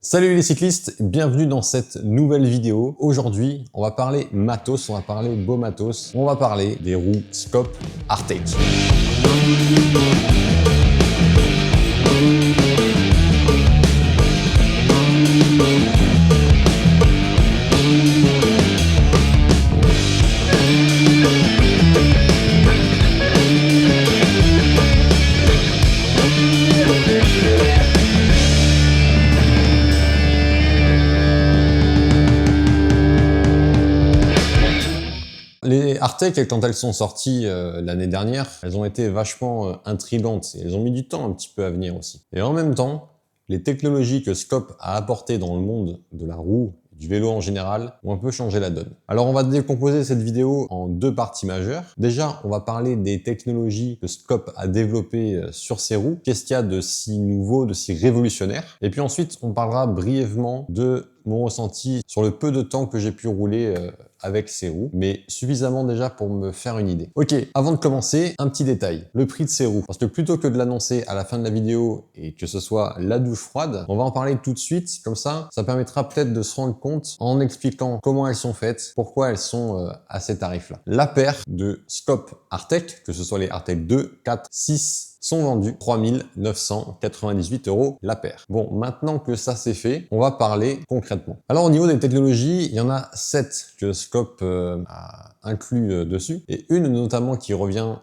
Salut les cyclistes, bienvenue dans cette nouvelle vidéo. Aujourd'hui, on va parler matos, on va parler beau matos, on va parler des roues Scope Artec. Les Artec, quand elles sont sorties l'année dernière, elles ont été vachement intrigantes et elles ont mis du temps un petit peu à venir aussi. Et en même temps, les technologies que Scope a apportées dans le monde de la roue, du vélo en général, ont un peu changé la donne. Alors on va décomposer cette vidéo en deux parties majeures. Déjà, on va parler des technologies que Scope a développées sur ses roues. Qu'est-ce qu'il y a de si nouveau, de si révolutionnaire? Et puis ensuite, on parlera brièvement de mon ressenti sur le peu de temps que j'ai pu rouler avec ces roues, mais suffisamment déjà pour me faire une idée. Ok, avant de commencer, un petit détail, le prix de ces roues. Parce que plutôt que de l'annoncer à la fin de la vidéo et que ce soit la douche froide, on va en parler tout de suite, comme ça permettra peut-être de se rendre compte en expliquant comment elles sont faites, pourquoi elles sont à ces tarifs-là. La paire de Scope Artec, que ce soit les Artec 2, 4, 6, sont vendus 3 998 € la paire. Bon, maintenant que ça c'est fait, on va parler concrètement. Alors au niveau des technologies, il y en a 7 que Scope a inclus dessus, et une notamment qui revient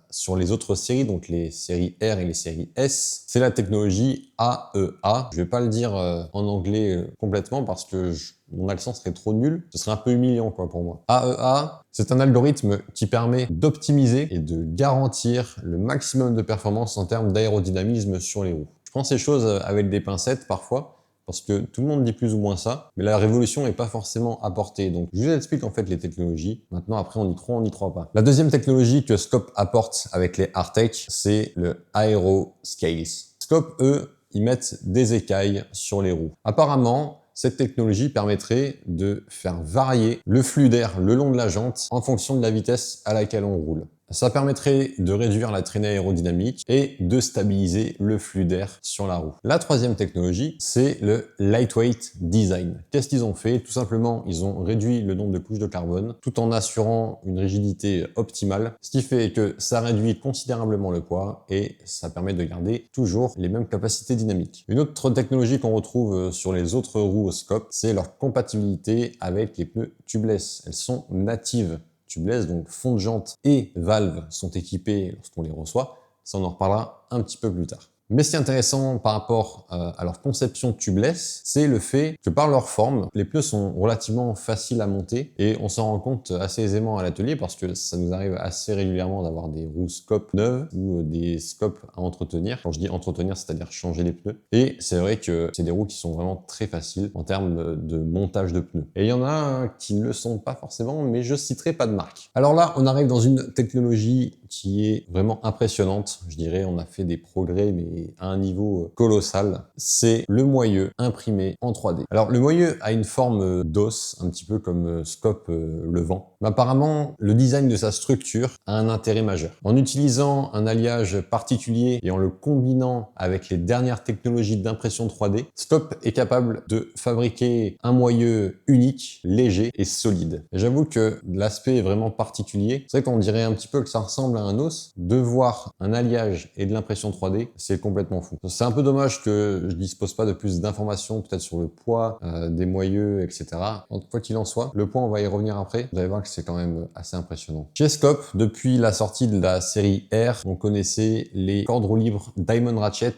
sur les autres séries, donc les séries R et les séries S, c'est la technologie AEA. Je vais pas le dire en anglais complètement parce que mon accent serait trop nul, ce serait un peu humiliant quoi pour moi. AEA, c'est un algorithme qui permet d'optimiser et de garantir le maximum de performance en termes d'aérodynamisme sur les roues. Je prends ces choses avec des pincettes parfois, parce que tout le monde dit plus ou moins ça, mais la révolution n'est pas forcément apportée. Donc je vous explique en fait les technologies. Maintenant après on y croit pas. La deuxième technologie que Scope apporte avec les Artec, c'est le Aeroscales. Scope, eux, ils mettent des écailles sur les roues. Apparemment, cette technologie permettrait de faire varier le flux d'air le long de la jante en fonction de la vitesse à laquelle on roule. Ça permettrait de réduire la traînée aérodynamique et de stabiliser le flux d'air sur la roue. La troisième technologie, c'est le lightweight design. Qu'est-ce qu'ils ont fait? Tout simplement, ils ont réduit le nombre de couches de carbone tout en assurant une rigidité optimale, ce qui fait que ça réduit considérablement le poids et ça permet de garder toujours les mêmes capacités dynamiques. Une autre technologie qu'on retrouve sur les autres roues Scope, c'est leur compatibilité avec les pneus tubeless. Elles sont natives tubeless, donc fond de jante et valves sont équipés lorsqu'on les reçoit. Ça, on en reparlera un petit peu plus tard. Mais ce qui est intéressant par rapport à leur conception tubeless, c'est le fait que par leur forme, les pneus sont relativement faciles à monter et on s'en rend compte assez aisément à l'atelier parce que ça nous arrive assez régulièrement d'avoir des roues Scope neuves ou des Scope à entretenir. Quand je dis entretenir, c'est-à-dire changer les pneus. Et c'est vrai que c'est des roues qui sont vraiment très faciles en termes de montage de pneus. Et il y en a qui ne le sont pas forcément, mais je citerai pas de marque. Alors là, on arrive dans une technologie qui est vraiment impressionnante. Je dirais, on a fait des progrès, mais à un niveau colossal. C'est le moyeu imprimé en 3D. Alors, le moyeu a une forme d'os, un petit peu comme Scope le vend. Mais apparemment, le design de sa structure a un intérêt majeur. En utilisant un alliage particulier et en le combinant avec les dernières technologies d'impression 3D, Scope est capable de fabriquer un moyeu unique, léger et solide. J'avoue que l'aspect est vraiment particulier. C'est vrai qu'on dirait un petit peu que ça ressemble à un os. De voir un alliage et de l'impression 3D, c'est complètement fou. C'est un peu dommage que je dispose pas de plus d'informations, peut-être sur le poids des moyeux, etc. Quoi qu'il en soit, le poids, on va y revenir après. Vous allez voir que c'est quand même assez impressionnant. Chez Scope, depuis la sortie de la série R, on connaissait les cordes roues libres Diamond Ratchet.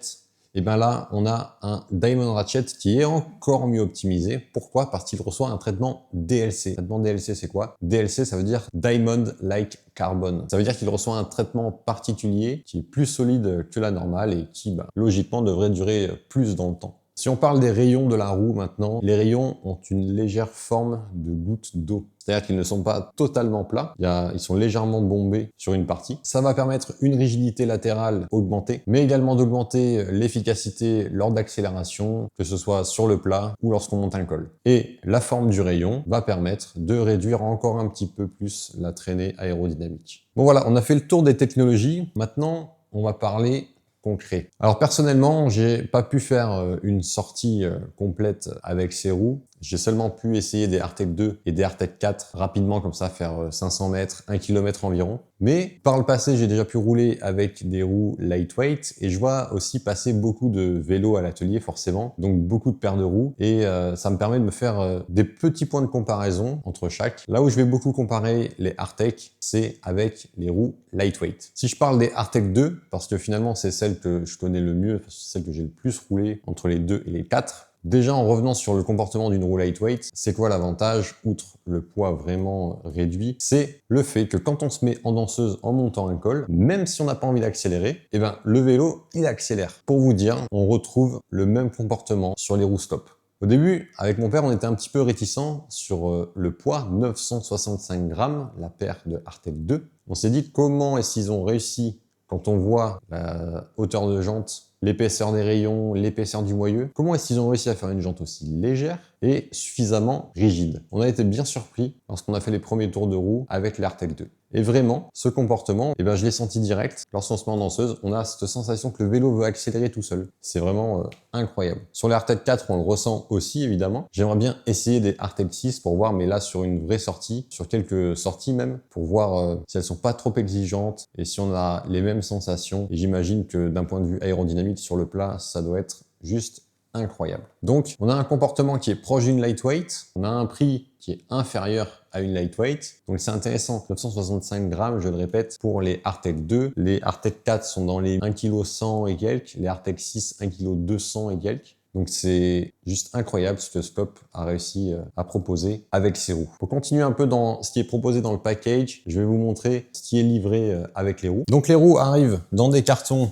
Et bien là, on a un Diamond Ratchet qui est encore mieux optimisé. Pourquoi? Parce qu'il reçoit un traitement DLC. Le traitement DLC, c'est quoi? DLC, ça veut dire Diamond Like Carbon. Ça veut dire qu'il reçoit un traitement particulier qui est plus solide que la normale et qui, logiquement, devrait durer plus dans le temps. Si on parle des rayons de la roue maintenant, les rayons ont une légère forme de goutte d'eau. C'est-à-dire qu'ils ne sont pas totalement plats, ils sont légèrement bombés sur une partie. Ça va permettre une rigidité latérale augmentée, mais également d'augmenter l'efficacité lors d'accélération, que ce soit sur le plat ou lorsqu'on monte un col. Et la forme du rayon va permettre de réduire encore un petit peu plus la traînée aérodynamique. Bon voilà, on a fait le tour des technologies. Maintenant, on va parler concret. Alors personnellement, j'ai pas pu faire une sortie complète avec ces roues. J'ai seulement pu essayer des Artec 2 et des Artec 4 rapidement comme ça, faire 500 mètres, 1 km environ. Mais par le passé, j'ai déjà pu rouler avec des roues lightweight et je vois aussi passer beaucoup de vélos à l'atelier forcément, donc beaucoup de paires de roues et ça me permet de me faire des petits points de comparaison entre chaque. Là où je vais beaucoup comparer les Artec, c'est avec les roues lightweight. Si je parle des Artec 2, parce que finalement c'est celle que je connais le mieux, c'est celle que j'ai le plus roulé entre les 2 et les 4, déjà, en revenant sur le comportement d'une roue lightweight, c'est quoi l'avantage, outre le poids vraiment réduit? C'est le fait que quand on se met en danseuse en montant un col, même si on n'a pas envie d'accélérer, eh ben, le vélo, il accélère. Pour vous dire, on retrouve le même comportement sur les roues stop. Au début, avec mon père, on était un petit peu réticents sur le poids, 965 grammes, la paire de Artec 2. On s'est dit comment est-ce qu'ils ont réussi, quand on voit la hauteur de jante, l'épaisseur des rayons, l'épaisseur du moyeu, comment est-ce qu'ils ont réussi à faire une jante aussi légère et suffisamment rigide? On a été bien surpris lorsqu'on a fait les premiers tours de roue avec l'Artec 2. Et vraiment, ce comportement, eh ben, je l'ai senti direct. Lorsqu'on se met en danseuse, on a cette sensation que le vélo veut accélérer tout seul. C'est vraiment incroyable. Sur les Artec 4, on le ressent aussi, évidemment. J'aimerais bien essayer des Artec 6 pour voir, mais là, sur une vraie sortie, sur quelques sorties même, pour voir si elles sont pas trop exigeantes et si on a les mêmes sensations. Et j'imagine que d'un point de vue aérodynamique sur le plat, ça doit être juste incroyable. Donc, on a un comportement qui est proche d'une lightweight, on a un prix qui est inférieur à une lightweight. Donc c'est intéressant, 965 grammes, je le répète, pour les Artec 2. Les Artec 4 sont dans les 1 kg 100 et quelques, les Artec 6, 1 kg 200 et quelques. Donc c'est juste incroyable ce que Skop a réussi à proposer avec ses roues. Pour continuer un peu dans ce qui est proposé dans le package, je vais vous montrer ce qui est livré avec les roues. Donc les roues arrivent dans des cartons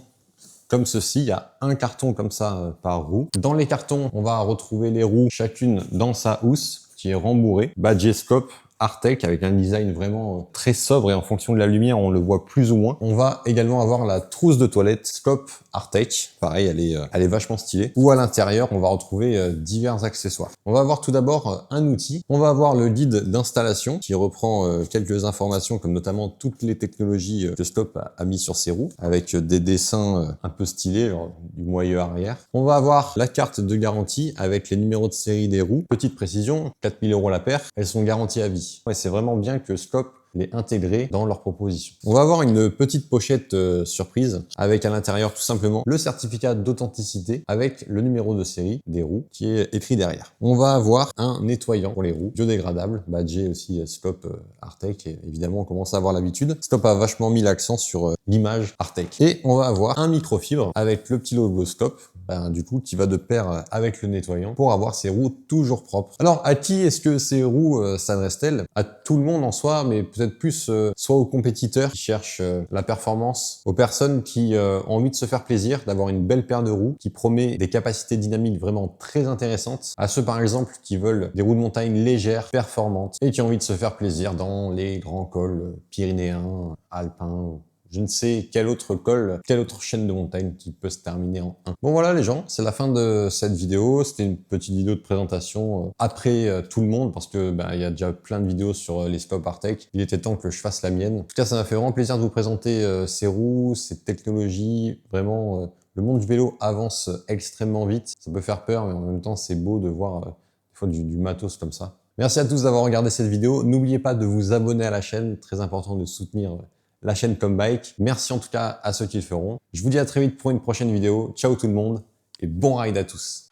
comme ceci, il y a un carton comme ça par roue. Dans les cartons, on va retrouver les roues, chacune dans sa housse, qui est rembourrée, badgée Skop, Artec, avec un design vraiment très sobre et en fonction de la lumière, on le voit plus ou moins. On va également avoir la trousse de toilette Skop Artec. Pareil, elle est vachement stylée. Ou à l'intérieur, on va retrouver divers accessoires. On va avoir tout d'abord un outil. On va avoir le guide d'installation qui reprend quelques informations comme notamment toutes les technologies que Skop a mis sur ses roues avec des dessins un peu stylés, genre du moyeu arrière. On va avoir la carte de garantie avec les numéros de série des roues. Petite précision, 4 000 € la paire. Elles sont garanties à vie. Ouais, c'est vraiment bien que Skop l'ait intégré dans leur proposition. On va avoir une petite pochette surprise avec à l'intérieur tout simplement le certificat d'authenticité avec le numéro de série des roues qui est écrit derrière. On va avoir un nettoyant pour les roues biodégradable, badgé aussi Skop Artec et évidemment on commence à avoir l'habitude. Skop a vachement mis l'accent sur l'image Artec. Et on va avoir un microfibre avec le petit logo Skop, du coup qui va de pair avec le nettoyant pour avoir ces roues toujours propres. Alors à qui est-ce que ces roues s'adressent-elles? À tout le monde en soi, mais peut-être plus soit aux compétiteurs qui cherchent la performance, aux personnes qui ont envie de se faire plaisir, d'avoir une belle paire de roues qui promet des capacités dynamiques vraiment très intéressantes, à ceux par exemple qui veulent des roues de montagne légères, performantes et qui ont envie de se faire plaisir dans les grands cols pyrénéens, alpins, je ne sais quel autre col, quelle autre chaîne de montagne qui peut se terminer en 1. Bon voilà les gens, c'est la fin de cette vidéo. C'était une petite vidéo de présentation après tout le monde parce que il y a déjà plein de vidéos sur les Skop Artec. Il était temps que je fasse la mienne. En tout cas, ça m'a fait vraiment plaisir de vous présenter ces roues, ces technologies. Vraiment, le monde du vélo avance extrêmement vite. Ça peut faire peur, mais en même temps, c'est beau de voir des fois du matos comme ça. Merci à tous d'avoir regardé cette vidéo. N'oubliez pas de vous abonner à la chaîne. Très important de soutenir la chaîne Combike. Merci en tout cas à ceux qui le feront. Je vous dis à très vite pour une prochaine vidéo. Ciao tout le monde et bon ride à tous.